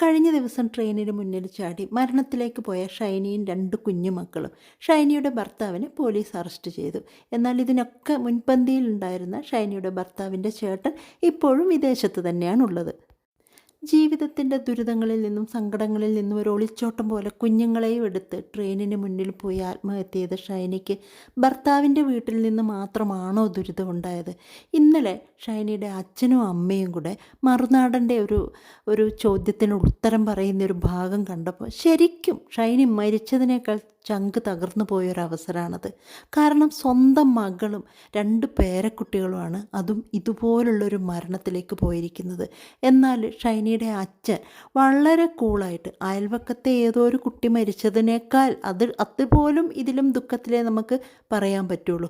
കഴിഞ്ഞ ദിവസം ട്രെയിനിന് മുന്നിൽ ചാടി മരണത്തിലേക്ക് പോയ ഷൈനിയും 2 കുഞ്ഞുമക്കളും. ഷൈനിയുടെ ഭർത്താവിനെ പോലീസ് അറസ്റ്റ് ചെയ്തു. എന്നാൽ ഇതിനൊക്കെ മുൻപന്തിയിലുണ്ടായിരുന്ന ഷൈനിയുടെ ഭർത്താവിൻ്റെ ചേട്ടൻ ഇപ്പോഴും വിദേശത്ത് തന്നെയാണുള്ളത്. ജീവിതത്തിൻ്റെ ദുരിതങ്ങളിൽ നിന്നും സങ്കടങ്ങളിൽ നിന്നും ഒരു ഒളിച്ചോട്ടം പോലെ കുഞ്ഞുങ്ങളെയും എടുത്ത് ട്രെയിനിന് മുന്നിൽ പോയി ആത്മഹത്യ ചെയ്ത ഷൈനിക്ക് ഭർത്താവിൻ്റെ വീട്ടിൽ നിന്ന് മാത്രമാണോ ദുരിതമുണ്ടായത്? ഇന്നലെ ഷൈനിയുടെ അച്ഛനും അമ്മയും കൂടെ മറുനാടൻ്റെ ഒരു ചോദ്യത്തിന് ഉത്തരം പറയുന്നൊരു ഭാഗം കണ്ടപ്പോൾ ശരിക്കും ഷൈനി മരിച്ചതിനേക്കാൾ ചങ്ക് തകർന്നു പോയൊരവസരമാണത്. കാരണം സ്വന്തം മകളും 2 പേരക്കുട്ടികളുമാണ് അതും ഇതുപോലുള്ളൊരു മരണത്തിലേക്ക് പോയിരിക്കുന്നത്. എന്നാൽ ഷൈനിയുടെ അച്ഛൻ വളരെ കൂളായിട്ട് അയൽവക്കത്തെ ഏതോ ഒരു കുട്ടി മരിച്ചതിനേക്കാൾ അതുപോലും ഇതിലും ദുഃഖത്തിലേ നമുക്ക് പറയാൻ പറ്റുള്ളൂ.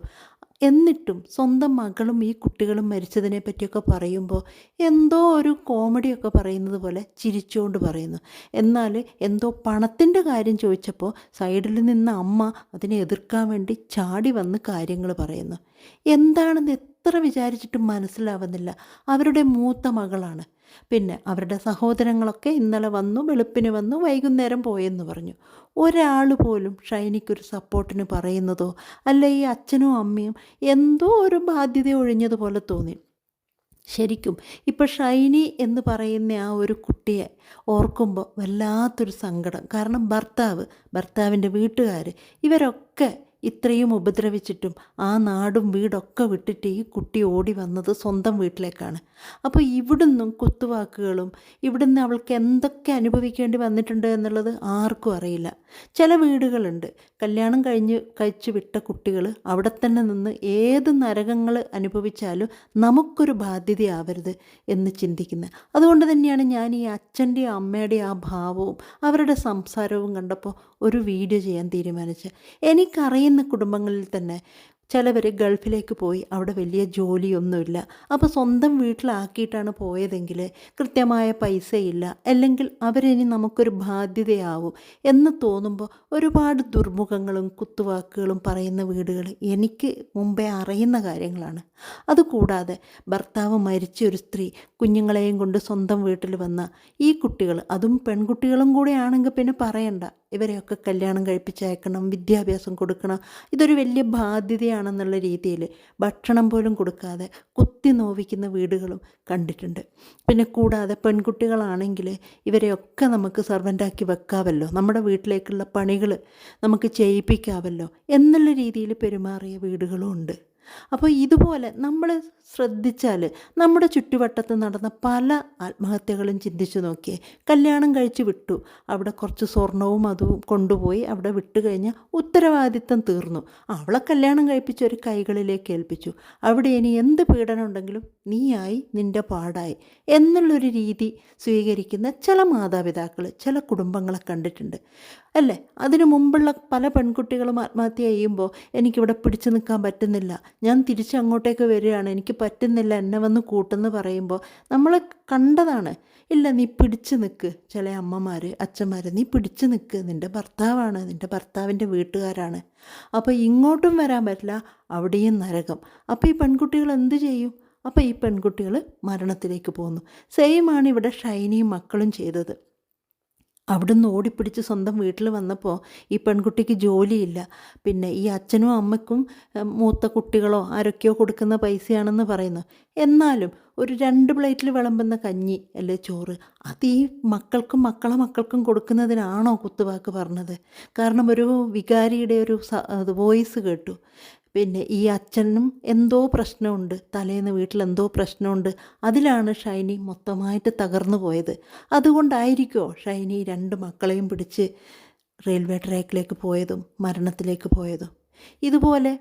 എന്നിട്ടും സ്വന്തം മകളും ഈ കുട്ടികളും മരിച്ചതിനെ പറ്റിയൊക്കെ പറയുമ്പോൾ എന്തോ ഒരു കോമഡിയൊക്കെ പറയുന്നത് പോലെ ചിരിച്ചുകൊണ്ട് പറയുന്നു. എന്നാൽ എന്തോ പണത്തിൻ്റെ കാര്യം ചോദിച്ചപ്പോൾ സൈഡിൽ നിന്ന് അമ്മ അതിനെ എതിർക്കാൻ വേണ്ടി ചാടി വന്ന് കാര്യങ്ങൾ പറയുന്നു. എന്താണെന്ന് എത്ര വിചാരിച്ചിട്ടും മനസ്സിലാവുന്നില്ല. അവരുടെ മൂത്ത മകളാണ്. പിന്നെ അവരുടെ സഹോദരങ്ങളൊക്കെ ഇന്നലെ വന്നു, വെളുപ്പിന് വന്നു, വൈകുന്നേരം പോയെന്ന് പറഞ്ഞു. ഒരാൾ പോലും ഷൈനിക്കൊരു സപ്പോർട്ടിന് പറയുന്നതോ അല്ല ഈ അച്ഛനും അമ്മയും എന്തോ ഒരു ബാധ്യത ഒഴിഞ്ഞതുപോലെ തോന്നി. ശരിക്കും ഇപ്പോൾ ഷൈനി എന്ന് പറയുന്ന ആ ഒരു കുട്ടിയെ ഓർക്കുമ്പോൾ വല്ലാത്തൊരു സങ്കടം. കാരണം ഭർത്താവിൻ്റെ വീട്ടുകാർ ഇവരൊക്കെ ഇത്രയും ഉപദ്രവിച്ചിട്ടും ആ നാടും വീടൊക്കെ വിട്ടിട്ട് ഈ കുട്ടി ഓടി വന്നത് സ്വന്തം വീട്ടിലേക്കാണ്. അപ്പോൾ ഇവിടുന്നും കുത്തുവാക്കുകളും ഇവിടുന്ന് അവൾക്ക് എന്തൊക്കെ അനുഭവിക്കേണ്ടി വന്നിട്ടുണ്ട് എന്നുള്ളത് ആർക്കും അറിയില്ല. ചില വീടുകളുണ്ട് കല്യാണം കഴിച്ച് വിട്ട കുട്ടികൾ അവിടെ തന്നെ നിന്ന് ഏത് നരകങ്ങൾ അനുഭവിച്ചാലും നമുക്കൊരു ബാധ്യതയാവരുത് എന്ന് ചിന്തിക്കുന്നത്. അതുകൊണ്ട് തന്നെയാണ് ഞാൻ ഈ അച്ഛൻ്റെയും അമ്മയുടെയും ആ ഭാവവും അവരുടെ സംസാരവും കണ്ടപ്പോൾ ഒരു വീഡിയോ ചെയ്യാൻ തീരുമാനിച്ചത്. എനിക്കറിയുന്ന കുടുംബങ്ങളിൽ തന്നെ ചിലവർ ഗൾഫിലേക്ക് പോയി അവിടെ വലിയ ജോലിയൊന്നുമില്ല. അപ്പോൾ സ്വന്തം വീട്ടിലാക്കിയിട്ടാണ് പോയതെങ്കിൽ കൃത്യമായ പൈസയില്ല, അല്ലെങ്കിൽ അവരിനി നമുക്കൊരു ബാധ്യതയാവും എന്ന് തോന്നുമ്പോൾ ഒരുപാട് ദുർമുഖങ്ങളും കുത്തുവാക്കുകളും പറയുന്ന വീടുകൾ എനിക്ക് മുമ്പേ അറിയുന്ന കാര്യങ്ങളാണ്. അതുകൂടാതെ ഭർത്താവ് മരിച്ച ഒരു സ്ത്രീ കുഞ്ഞുങ്ങളെയും കൊണ്ട് സ്വന്തം വീട്ടിൽ വന്ന ഈ കുട്ടികൾ, അതും പെൺകുട്ടികളും കൂടെ ആണെങ്കിൽ പിന്നെ പറയണ്ട, ഇവരെയൊക്കെ കല്യാണം കഴിപ്പിച്ചയക്കണം, വിദ്യാഭ്യാസം കൊടുക്കണം, ഇതൊരു വലിയ ബാധ്യതയാണെന്നുള്ള രീതിയിൽ ഭക്ഷണം പോലും കൊടുക്കാതെ കുത്തി നോവിക്കുന്ന വീടുകളും കണ്ടിട്ടുണ്ട്. പിന്നെ കൂടാതെ പെൺകുട്ടികളാണെങ്കിൽ ഇവരെയൊക്കെ നമുക്ക് സർവൻ്റാക്കി വെക്കാമല്ലോ, നമ്മുടെ വീട്ടിലേക്കുള്ള പണികൾ നമുക്ക് ചെയ്യിപ്പിക്കാമല്ലോ എന്നുള്ള രീതിയിൽ പെരുമാറിയ വീടുകളും ഉണ്ട്. അപ്പോൾ ഇതുപോലെ നമ്മൾ ശ്രദ്ധിച്ചാൽ നമ്മുടെ ചുറ്റുവട്ടത്ത് നടന്ന പല ആത്മഹത്യകളും ചിന്തിച്ചു നോക്കിയേ. കല്യാണം കഴിച്ച് വിട്ടു, അവിടെ കുറച്ച് സ്വർണവും അതും കൊണ്ടുപോയി അവിടെ വിട്ടു കഴിഞ്ഞാൽ ഉത്തരവാദിത്തം തീർന്നു. അവളെ കല്യാണം കഴിപ്പിച്ച് ഒരു കൈകളിലേക്ക് ഏൽപ്പിച്ചു. അവിടെ ഇനി എന്ത് പീഡനം ഉണ്ടെങ്കിലും നീയായി, നിൻ്റെ പാടായി എന്നുള്ളൊരു രീതി സ്വീകരിക്കുന്ന ചില മാതാപിതാക്കൾ, ചില കുടുംബങ്ങളെ കണ്ടിട്ടുണ്ട് അല്ലേ. അതിനു മുമ്പുള്ള പല പെൺകുട്ടികളും ആത്മഹത്യ ചെയ്യുമ്പോൾ എനിക്കിവിടെ പിടിച്ചു നിൽക്കാൻ പറ്റുന്നില്ല, ഞാൻ തിരിച്ചങ്ങോട്ടേക്ക് വരികയാണ്, എനിക്ക് പറ്റുന്നില്ല, എന്നെ വന്ന് കൂട്ടെന്ന് പറയുമ്പോൾ നമ്മൾ കണ്ടതാണ്. ഇല്ല, നീ പിടിച്ചു നിൽക്ക്. ചില അമ്മമാർ അച്ഛന്മാർ, നീ പിടിച്ചു നിൽക്ക്, നിൻ്റെ ഭർത്താവാണ്, നിൻ്റെ ഭർത്താവിൻ്റെ വീട്ടുകാരാണ്, അപ്പോൾ ഇങ്ങോട്ടും വരാൻ പറ്റില്ല, അവിടെയും നരകം. അപ്പോൾ ഈ പെൺകുട്ടികൾ എന്ത് ചെയ്യും? അപ്പോൾ ഈ പെൺകുട്ടികൾ മരണത്തിലേക്ക് പോകുന്നു. സെയിമാണ് ഇവിടെ ഷൈനിയും മക്കളും ചെയ്തത്. അവിടുന്ന് ഓടിപ്പിടിച്ച് സ്വന്തം വീട്ടിൽ വന്നപ്പോൾ ഈ പെൺകുട്ടിക്ക് ജോലിയില്ല. പിന്നെ ഈ അച്ഛനും അമ്മയ്ക്കും മൂത്ത കുട്ടികളോ ആരൊക്കെയോ കൊടുക്കുന്ന പൈസയാണെന്ന് പറയുന്നു. എന്നാലും ഒരു 2 പ്ലേറ്റിൽ വിളമ്പുന്ന കഞ്ഞി അല്ലേ ചോറ്, അത് ഈ മക്കൾക്കും കൊടുക്കുന്നതിനാണോ കുത്തുവാക്ക് പറഞ്ഞത്? കാരണം ഒരു വികാരിയുടെ ഒരു വോയിസ് കേട്ടു. പിന്നെ ഈ അച്ഛനും എന്തോ പ്രശ്നമുണ്ട്, തലേന്ന് വീട്ടിലെന്തോ പ്രശ്നമുണ്ട്, അതിലാണ് ഷൈനി മൊത്തമായിട്ട് തകർന്നു പോയത്. അതുകൊണ്ടായിരിക്കുമോ ഷൈനി 2 മക്കളെയും പിടിച്ച് റെയിൽവേ ട്രാക്കിലേക്ക് പോയതും മരണത്തിലേക്ക് പോയതും? ഇതുപോലെ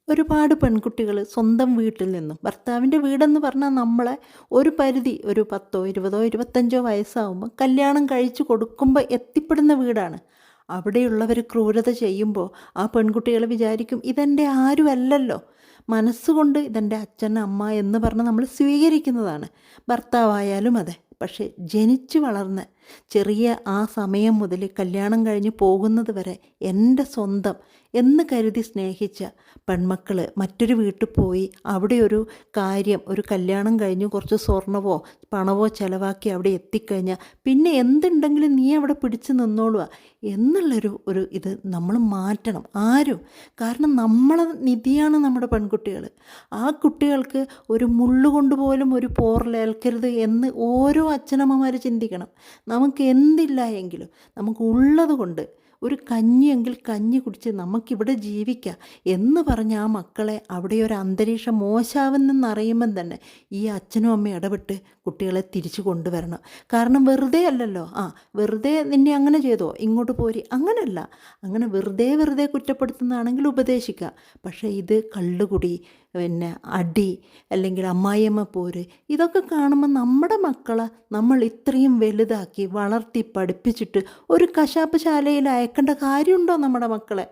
ഒരുപാട് പെൺകുട്ടികൾ സ്വന്തം വീട്ടിൽ നിന്നും, ഭർത്താവിൻ്റെ വീടെന്ന് പറഞ്ഞാൽ നമ്മളെ ഒരു പരിധി, ഒരു 10, 20, 25 വയസ്സാകുമ്പോൾ കല്യാണം കഴിച്ച് കൊടുക്കുമ്പോൾ എത്തിപ്പെടുന്ന വീടാണ്. അവിടെയുള്ളവർ ക്രൂരത ചെയ്യുമ്പോൾ ആ പെൺകുട്ടികൾ വിചാരിക്കും ഇതെൻ്റെ ആരുമല്ലല്ലോ, മനസ്സുകൊണ്ട് ഇതെൻ്റെ അച്ഛൻ അമ്മ എന്ന് പറഞ്ഞ് നമ്മൾ സ്വീകരിക്കുന്നതാണ്. ഭർത്താവായാലും അതെ. പക്ഷേ ജനിച്ചു വളർന്ന ചെറിയ ആ സമയം മുതൽ കല്യാണം കഴിഞ്ഞ് പോകുന്നത് വരെ എൻ്റെ സ്വന്തം എന്ന് കരുതി സ്നേഹിച്ച പെൺമക്കൾ മറ്റൊരു വീട്ടിൽ പോയി അവിടെ ഒരു കാര്യം, ഒരു കല്യാണം കഴിഞ്ഞ് കുറച്ച് സ്വർണവോ പണവോ ചിലവാക്കി അവിടെ എത്തിക്കഴിഞ്ഞാൽ പിന്നെ എന്തുണ്ടെങ്കിലും നീ അവിടെ പിടിച്ച് നിന്നോളുക എന്നുള്ളൊരു ഇത് നമ്മൾ മാറ്റണം ആരും. കാരണം നമ്മളെ നിധിയാണ് നമ്മുടെ പെൺകുട്ടികൾ. ആ കുട്ടികൾക്ക് ഒരു മുള്ളുകൊണ്ട് പോലും ഒരു പോറലേൽക്കരുത് എന്ന് ഓരോ അച്ഛനമ്മമാർ ചിന്തിക്കണം. നമുക്ക് എന്തില്ല എങ്കിലും നമുക്ക് ഉള്ളത് കൊണ്ട് ഒരു കഞ്ഞിയെങ്കിൽ കഞ്ഞി കുടിച്ച് നമുക്കിവിടെ ജീവിക്കാം എന്ന് പറഞ്ഞ് ആ മക്കളെ അവിടെ ഒരു അന്തരീക്ഷം മോശമാവുന്നെന്നറിയുമ്പം തന്നെ ഈ അച്ഛനും അമ്മയും ഇടപെട്ട് കുട്ടികളെ തിരിച്ചു കൊണ്ടുവരണം. കാരണം വെറുതെ അല്ലല്ലോ, വെറുതെ നിന്നെ അങ്ങനെ ചെയ്തോ ഇങ്ങോട്ട് പോരി, അങ്ങനെയല്ല. അങ്ങനെ വെറുതെ കുറ്റപ്പെടുത്തുന്നതാണെങ്കിൽ ഉപദേശിക്കുക. പക്ഷേ ഇത് കള്ളുകുടി, പിന്നെ അടി, അല്ലെങ്കിൽ അമ്മായിയമ്മ പോര്, ഇതൊക്കെ കാണുമ്പോൾ നമ്മുടെ മക്കളെ നമ്മൾ ഇത്രയും വലുതാക്കി വളർത്തി പഠിപ്പിച്ചിട്ട് ഒരു കശാപ്പ് ശാലയിൽ അയക്കേണ്ട കാര്യമുണ്ടോ നമ്മുടെ മക്കളെ?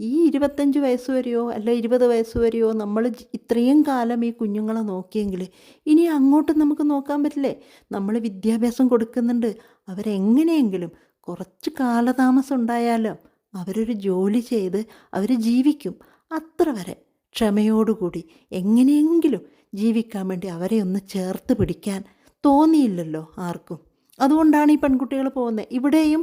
ഈ 25 വയസ്സ് വരെയോ അല്ല 20 വയസ്സ് വരെയോ നമ്മൾ ഇത്രയും കാലം ഈ കുഞ്ഞുങ്ങളെ നോക്കിയെങ്കിൽ ഇനി അങ്ങോട്ട് നമുക്ക് നോക്കാൻ പറ്റില്ലേ? നമ്മൾ വിദ്യാഭ്യാസം കൊടുക്കുന്നുണ്ട്. അവരെങ്ങനെയെങ്കിലും കുറച്ച് കാലതാമസം ഉണ്ടായാലും അവരൊരു ജോലി ചെയ്ത് അവർ ജീവിക്കും. അത്ര വരെ ക്ഷമയോടുകൂടി എങ്ങനെയെങ്കിലും ജീവിക്കാൻ വേണ്ടി അവരെ ഒന്ന് ചേർത്ത് പിടിക്കാൻ തോന്നിയില്ലല്ലോ ആർക്കും. അതുകൊണ്ടാണ് ഈ പെൺകുട്ടികൾ പോകുന്നത്. ഇവിടെയും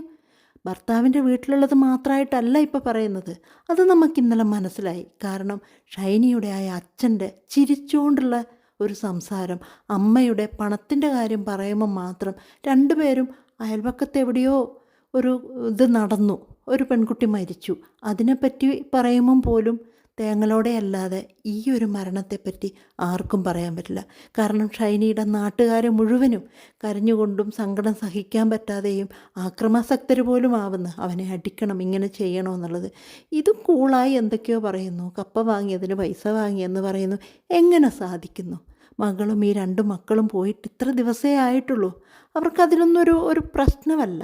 ഭർത്താവിൻ്റെ വീട്ടിലുള്ളത് മാത്രമായിട്ടല്ല ഇപ്പോൾ പറയുന്നത്. അത് നമുക്ക് ഇന്നലെ മനസ്സിലായി. കാരണം ഷൈനിയുടെ ആ അച്ഛൻ്റെ ചിരിച്ചുകൊണ്ടുള്ള ഒരു സംസാരം, അമ്മയുടെ പണത്തിൻ്റെ കാര്യം പറയുമ്പോൾ മാത്രം രണ്ടുപേരും അയൽപക്കത്ത് എവിടെയോ ഒരു ഇത് നടന്നു, ഒരു പെൺകുട്ടി മരിച്ചു, അതിനെപ്പറ്റി പറയുമ്പം പോലും തേങ്ങലോടെ അല്ലാതെ ഈ ഒരു മരണത്തെപ്പറ്റി ആർക്കും പറയാൻ പറ്റില്ല. കാരണം ഷൈനിയുടെ നാട്ടുകാരെ മുഴുവനും കരഞ്ഞുകൊണ്ടും സങ്കടം സഹിക്കാൻ പറ്റാതെയും ആക്രമാസക്തർ പോലും ആവുന്നു, അവനെ അടിക്കണം, ഇങ്ങനെ ചെയ്യണമെന്നുള്ളത്. ഇത് കൂളായി എന്തൊക്കെയോ പറയുന്നു, കപ്പ വാങ്ങിയതിന് പൈസ വാങ്ങിയെന്ന് പറയുന്നു. എങ്ങനെ സാധിക്കുന്നു? മകളും ഈ 2 മക്കളും പോയിട്ട് ഇത്ര ദിവസമേ ആയിട്ടുള്ളൂ. അവർക്കതിലൊന്നും ഒരു പ്രശ്നമല്ല.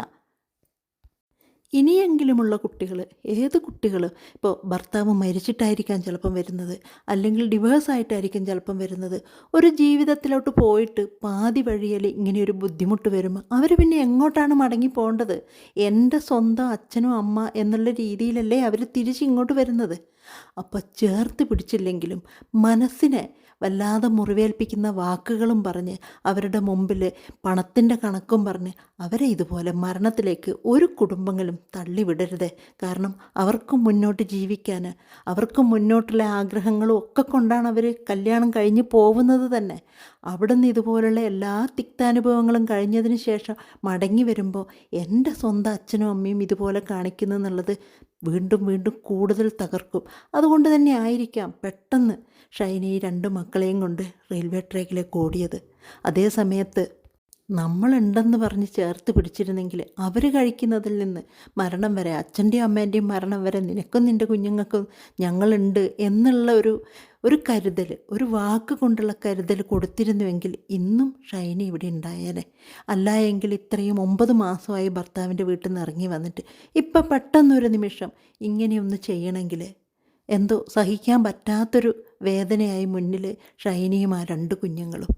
ഇനിയെങ്കിലുമുള്ള കുട്ടികൾ, ഏത് കുട്ടികൾ, ഇപ്പോൾ ഭർത്താവ് മരിച്ചിട്ടായിരിക്കാം ചിലപ്പം വരുന്നത്, അല്ലെങ്കിൽ ഡിവേഴ്സായിട്ടായിരിക്കും ചിലപ്പം വരുന്നത്. ഒരു ജീവിതത്തിലോട്ട് പോയിട്ട് പാതി വഴിയിൽ ഇങ്ങനെയൊരു ബുദ്ധിമുട്ട് വരുമ്പോൾ അവർ പിന്നെ എങ്ങോട്ടാണ് മടങ്ങി പോകേണ്ടത്? എൻ്റെ സ്വന്തം അച്ഛനും അമ്മ എന്നുള്ള രീതിയിലല്ലേ അവർ തിരിച്ചിങ്ങോട്ട് വരുന്നത്. അപ്പോൾ ചേർത്ത് പിടിച്ചില്ലെങ്കിലും മനസ്സിനെ വല്ലാതെ മുറിവേൽപ്പിക്കുന്ന വാക്കുകളും പറഞ്ഞ് അവരുടെ മുമ്പിൽ പണത്തിൻ്റെ കണക്കും പറഞ്ഞ് അവരെ ഇതുപോലെ മരണത്തിലേക്ക് ഒരു കുടുംബങ്ങളും തള്ളിവിടരുത്. കാരണം അവർക്കും മുന്നോട്ട് ജീവിക്കാൻ, അവർക്കും മുന്നോട്ടുള്ള ആഗ്രഹങ്ങളും ഒക്കെ കൊണ്ടാണ് അവർ കല്യാണം കഴിഞ്ഞ് പോകുന്നത് തന്നെ. അവിടെ നിന്ന് ഇതുപോലുള്ള എല്ലാ തിക്താനുഭവങ്ങളും കഴിഞ്ഞതിന് ശേഷം മടങ്ങി വരുമ്പോൾ എൻ്റെ സ്വന്തം അച്ഛനും അമ്മയും ഇതുപോലെ കാണിക്കുന്നു എന്നുള്ളത് വീണ്ടും കൂടുതൽ തകർക്കും. അതുകൊണ്ട് തന്നെ ആയിരിക്കാം പെട്ടെന്ന് ഷൈനി 2 മക്കളെയും കൊണ്ട് റെയിൽവേ ട്രാക്കിലേക്ക് ഓടിയത്. അതേ സമയത്ത് നമ്മളുണ്ടെന്ന് പറഞ്ഞ് ചേർത്ത് പിടിച്ചിരുന്നെങ്കിൽ അവർ കഴിക്കുന്നതിൽ നിന്ന് മരണം വരെ, അച്ഛൻ്റെയും അമ്മേൻ്റെയും മരണം വരെ നിനക്കും നിൻ്റെ കുഞ്ഞുങ്ങൾക്കും ഞങ്ങളുണ്ട് എന്നുള്ള ഒരു കരുതൽ, ഒരു വാക്ക് കൊണ്ടുള്ള കരുതൽ കൊടുത്തിരുന്നുവെങ്കിൽ ഇന്നും ഷൈനി ഇവിടെ ഉണ്ടായേനെ. അല്ല എങ്കിൽ ഇത്രയും 9 മാസമായി ഭർത്താവിൻ്റെ വീട്ടിൽ നിന്ന് ഇറങ്ങി വന്നിട്ട് ഇപ്പം പെട്ടെന്നൊരു നിമിഷം ഇങ്ങനെയൊന്ന് ചെയ്യണമെങ്കിൽ എന്തോ സഹിക്കാൻ പറ്റാത്തൊരു വേദനയായി മുന്നിൽ ഷൈനിയും ആ 2 കുഞ്ഞുങ്ങളും.